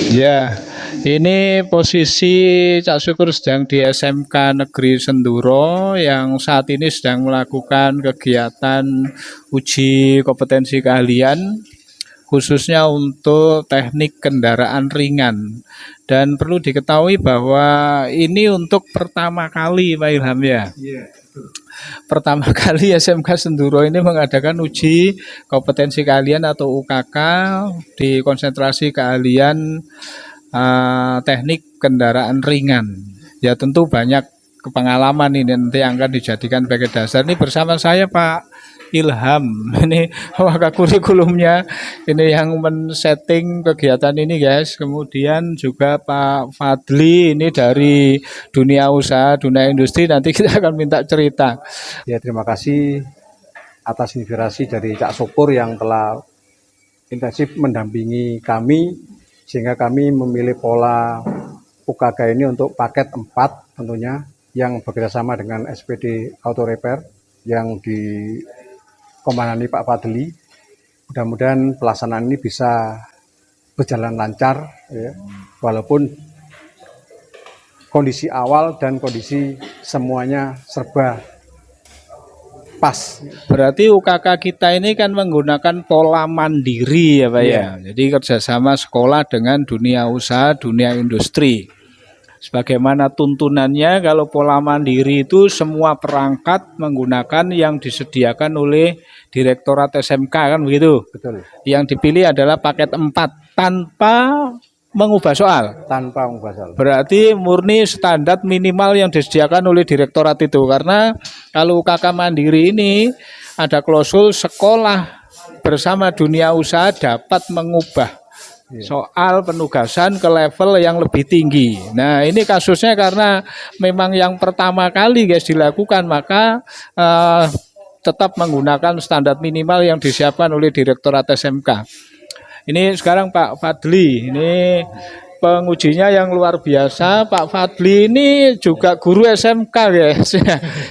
Ya, ini posisi Cak Syukur sedang di SMK Negeri Senduro yang saat ini sedang melakukan kegiatan uji kompetensi keahlian khususnya untuk teknik kendaraan ringan. Dan perlu diketahui bahwa ini untuk pertama kali Pak Ilham ya. Pertama kali SMK Senduro ini mengadakan uji kompetensi keahlian atau UKK di konsentrasi keahlian teknik kendaraan ringan. Ya tentu banyak pengalaman ini nanti yang akan dijadikan sebagai dasar. Ini bersama saya Pak Ilham, ini wakil kurikulumnya, ini yang men-setting kegiatan ini guys. Kemudian juga Pak Fadli, ini dari dunia usaha, dunia industri, nanti kita akan minta cerita. Ya, terima kasih atas inspirasi dari Cak Syukur yang telah intensif mendampingi kami sehingga kami memilih pola UKK ini untuk paket 4 tentunya yang bekerjasama dengan SPD Auto Repair yang dikomandani Pak Fadli. Mudah-mudahan pelaksanaan ini bisa berjalan lancar ya, walaupun kondisi awal dan kondisi semuanya serba pas. Berarti UKK kita ini kan menggunakan pola mandiri ya Pak ya. Jadi kerjasama sekolah dengan dunia usaha, dunia industri. Sebagaimana tuntunannya kalau pola mandiri itu semua perangkat menggunakan yang disediakan oleh Direktorat SMK kan begitu. Betul. Yang dipilih adalah paket 4 tanpa mengubah soal. Tanpa mengubah soal. Berarti murni standar minimal yang disediakan oleh direktorat itu. Karena kalau UKK mandiri ini ada klausul sekolah bersama dunia usaha dapat mengubah soal penugasan ke level yang lebih tinggi. Nah ini kasusnya karena memang yang pertama kali guys dilakukan, maka tetap menggunakan standar minimal yang disiapkan oleh Direktorat SMK. Ini sekarang Pak Fadli, ini pengujinya yang luar biasa. Pak Fadli ini juga guru SMK guys.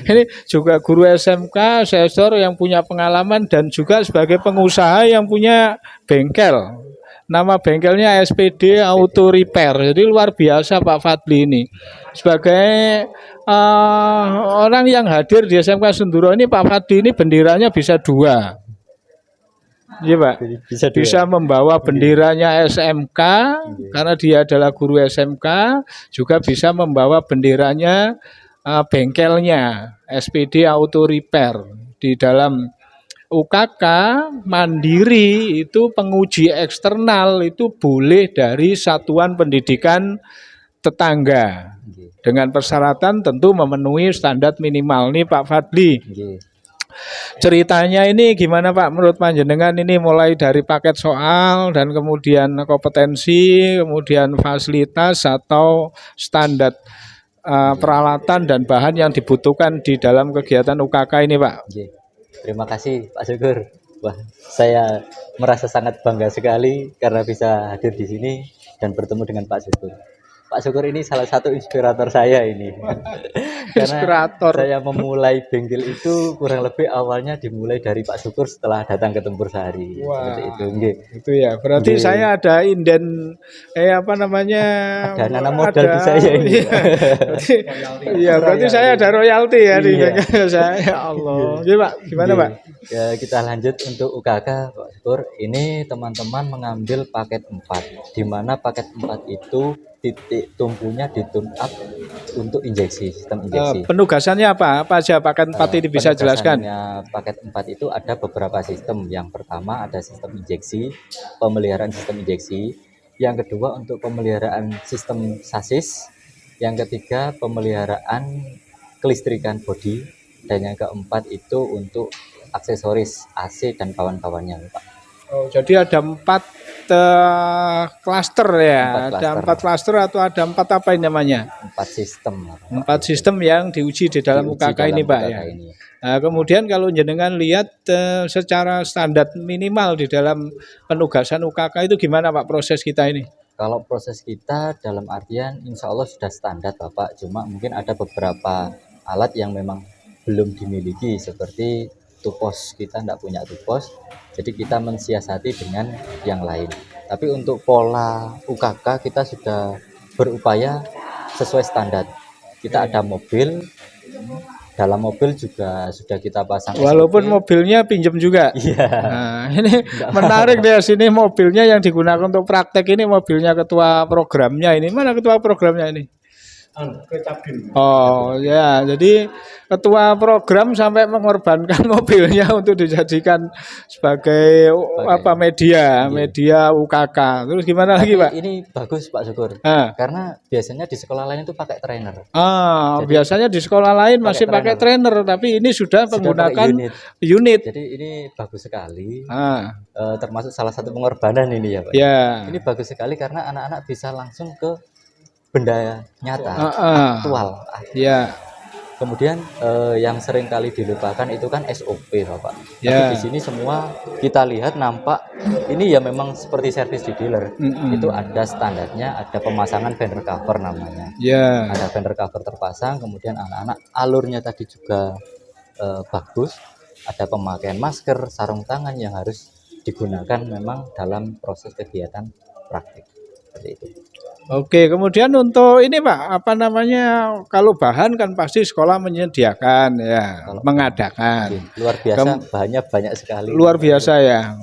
Ini juga guru SMK, asesor yang punya pengalaman dan juga sebagai pengusaha yang punya bengkel. Nama bengkelnya SPD Auto Repair. Jadi luar biasa Pak Fadli ini. Sebagai orang yang hadir di SMK Senduro ini, Pak Fadli ini benderanya bisa 2. Iya Pak, bisa membawa benderanya SMK karena dia adalah guru SMK, juga bisa membawa benderanya bengkelnya SPD Auto Repair. Di dalam UKK mandiri itu penguji eksternal itu boleh dari satuan pendidikan tetangga dengan persyaratan tentu memenuhi standar minimal. Nih Pak Fadli, ceritanya ini gimana Pak menurut panjenengan, ini mulai dari paket soal dan kemudian kompetensi, kemudian fasilitas atau standar peralatan dan bahan yang dibutuhkan di dalam kegiatan UKK ini Pak. Terima kasih Pak Syukur. Wah, saya merasa sangat bangga sekali karena bisa hadir di sini dan bertemu dengan Pak Syukur. Pak Syukur ini salah satu inspirator saya ini. Karena saya memulai bengkel itu kurang lebih awalnya dimulai dari Pak Syukur setelah datang ke Tempur Sari. Wah, seperti itu. Itu ya. Berarti saya ada inden apa namanya? Ada nanam modal di saya ini. Iya, berarti saya ada royalti ya di bengkel saya. Ya Allah. Jadi Pak, gimana Pak? Ya, kita lanjut untuk UKK Pak Syukur. Ini teman-teman mengambil paket 4, di mana paket 4 itu titik tumpunya di tune up untuk injeksi, sistem injeksi. Penugasannya apa? Apa aja paket 4 ini bisa jelaskan? Paket 4 itu ada beberapa sistem. Yang pertama ada sistem injeksi, pemeliharaan sistem injeksi. Yang kedua untuk pemeliharaan sistem sasis. Yang ketiga pemeliharaan kelistrikan bodi. Dan yang keempat itu untuk aksesoris AC dan kawan-kawannya Pak. Oh, jadi ada 4 klaster ya. Ada 4 klaster atau ada 4 apa ini namanya? 4 sistem. 4 sistem yang diuji di dalam UKK ini Pak ya. Nah, kemudian kalau jenengan lihat secara standar minimal di dalam penugasan UKK itu gimana Pak proses kita ini? Kalau proses kita dalam artian insya Allah sudah standar Bapak. Cuma mungkin ada beberapa alat yang memang belum dimiliki seperti tupos, kita tidak punya tupos, jadi kita mensiasati dengan yang lain. Tapi untuk pola UKK kita sudah berupaya sesuai standar. Kita ada mobil, dalam mobil juga sudah kita pasang Walaupun SOP. mobilnya pinjem juga. Iya. Nah, ini menarik deh, sini mobilnya yang digunakan untuk praktek ini mobilnya ketua programnya ini. Mana ketua programnya ini? Oh ya, jadi ketua program sampai mengorbankan mobilnya untuk dijadikan sebagai apa media UKK. Terus gimana lagi, Pak? Ini bagus Pak Syukur. Ah. Karena biasanya di sekolah lain itu pakai trainer. Jadi, biasanya di sekolah lain masih pakai trainer, tapi ini sudah menggunakan unit. Jadi ini bagus sekali. Termasuk salah satu pengorbanan ini ya Pak. Ya. Ini bagus sekali karena anak-anak bisa langsung ke benda nyata, aktual. Ya. Kemudian yang sering kali dilupakan itu kan SOP Bapak. Ya. Tapi di sini semua kita lihat nampak ini ya memang seperti servis di dealer. Itu ada standarnya, ada pemasangan banner cover namanya. Ya. Ada banner cover terpasang, kemudian anak-anak alurnya tadi juga bagus. Ada pemakaian masker, sarung tangan yang harus digunakan memang dalam proses kegiatan praktik. Seperti itu. Oke, kemudian untuk ini Pak, apa namanya, kalau bahan kan pasti sekolah menyediakan ya, mengadakan. Luar biasa, bahannya banyak sekali. Luar biasa ya.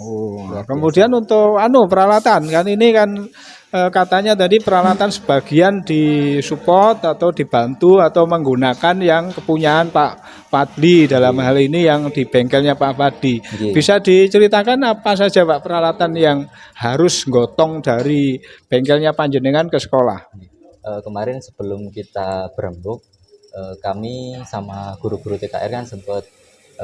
Kemudian untuk peralatan kan ini kan katanya tadi peralatan sebagian disupport atau dibantu atau menggunakan yang kepunyaan Pak Fadli dalam hal ini yang di bengkelnya Pak Fadli. Bisa diceritakan apa saja Pak peralatan yang harus gotong dari bengkelnya panjenengan ke sekolah? Kemarin sebelum kita berembuk, kami sama guru-guru TKR kan sempat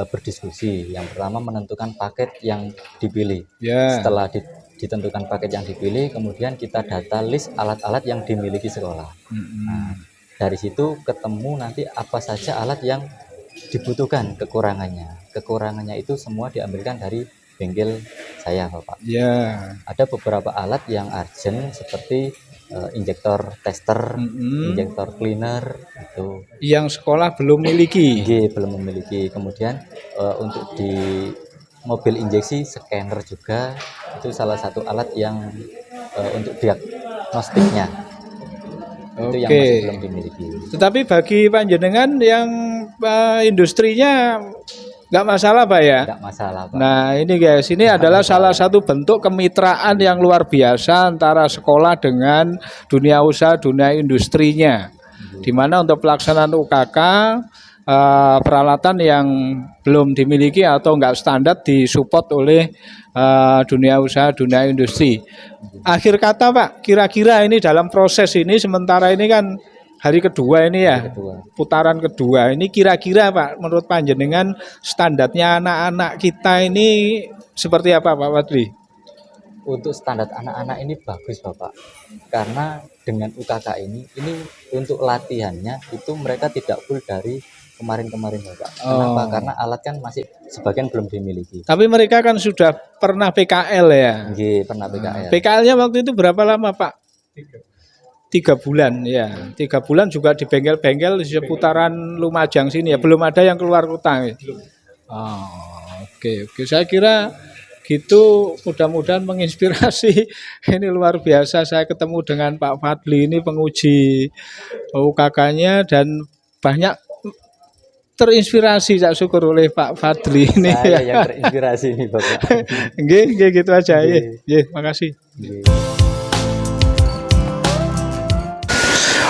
berdiskusi. Yang pertama menentukan paket yang dipilih. Setelah ditentukan paket yang dipilih, kemudian kita data list alat-alat yang dimiliki sekolah. Nah, dari situ ketemu nanti apa saja alat yang dibutuhkan kekurangannya itu semua diambilkan dari bengkel saya Bapak. Ada beberapa alat yang urgent seperti injektor tester, injektor cleaner itu yang sekolah belum miliki. Belum memiliki. Kemudian untuk di mobil injeksi scanner juga itu salah satu alat yang untuk diagnostiknya itu yang masih belum dimiliki. Tetapi bagi panjenengan yang industrinya nggak masalah Pak ya? Nggak masalah Pak. Nah ini guys, ini adalah salah satu bentuk kemitraan yang luar biasa antara sekolah dengan dunia usaha, dunia industrinya. Dimana untuk pelaksanaan UKK peralatan yang belum dimiliki atau enggak standar disupport oleh dunia usaha, dunia industri. Akhir kata Pak, kira-kira ini dalam proses ini sementara ini kan hari kedua ini ya, putaran kedua ini kira-kira Pak, menurut panjenengan standarnya anak-anak kita ini seperti apa Pak Fadli? Untuk standar anak-anak ini bagus Bapak, karena dengan UKK ini untuk latihannya itu mereka tidak full dari kemarin-kemarin Bapak. Kenapa? Karena alat kan masih sebagian belum dimiliki. Tapi mereka kan sudah pernah PKL ya? Pernah PKL. PKL-nya waktu itu berapa lama Pak? 3 bulan ya. 3 bulan juga di bengkel-bengkel di seputaran Lumajang sini ya. Belum ada yang keluar kota. Oke. Saya kira gitu, mudah-mudahan menginspirasi. Ini luar biasa, saya ketemu dengan Pak Fadli ini penguji UKK-nya dan banyak terinspirasi, saya syukur oleh Pak Fadli ini. Saya yang terinspirasi ini Bapak. Nggih, gitu aja. Makasih.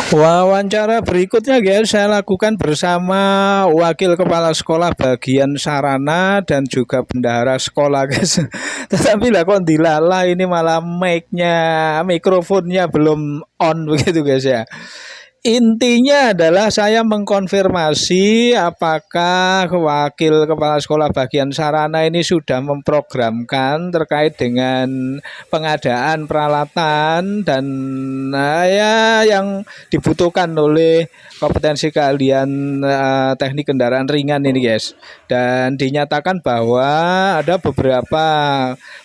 Wawancara berikutnya guys saya lakukan bersama Wakil Kepala Sekolah bagian sarana dan juga bendahara sekolah guys. Tetapi lah kok dilala ini malah mikrofonnya belum on begitu guys ya. Intinya adalah saya mengkonfirmasi apakah Wakil Kepala Sekolah bagian sarana ini sudah memprogramkan terkait dengan pengadaan peralatan dan yang dibutuhkan oleh kompetensi keahlian teknik kendaraan ringan ini guys. Dan dinyatakan bahwa ada beberapa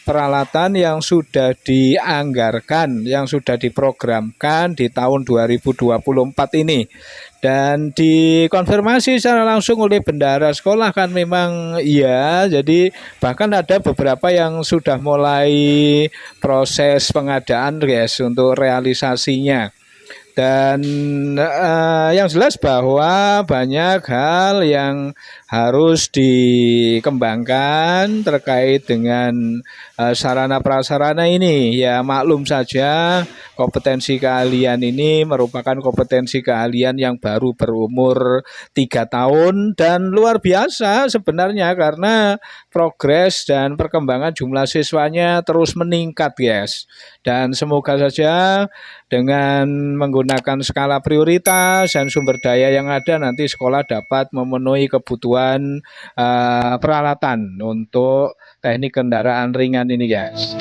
peralatan yang sudah dianggarkan, yang sudah diprogramkan di tahun 2024 ini. Dan dikonfirmasi secara langsung oleh bendahara sekolah kan memang iya, jadi bahkan ada beberapa yang sudah mulai proses pengadaan guys untuk realisasinya. Dan yang jelas bahwa banyak hal yang harus dikembangkan terkait dengan sarana prasarana ini. Ya maklum saja kompetensi keahlian ini merupakan kompetensi keahlian yang baru berumur 3 tahun dan luar biasa sebenarnya karena progres dan perkembangan jumlah siswanya terus meningkat guys. Dan semoga saja dengan menggunakan skala prioritas dan sumber daya yang ada nanti sekolah dapat memenuhi kebutuhan peralatan untuk teknik kendaraan ringan ini guys.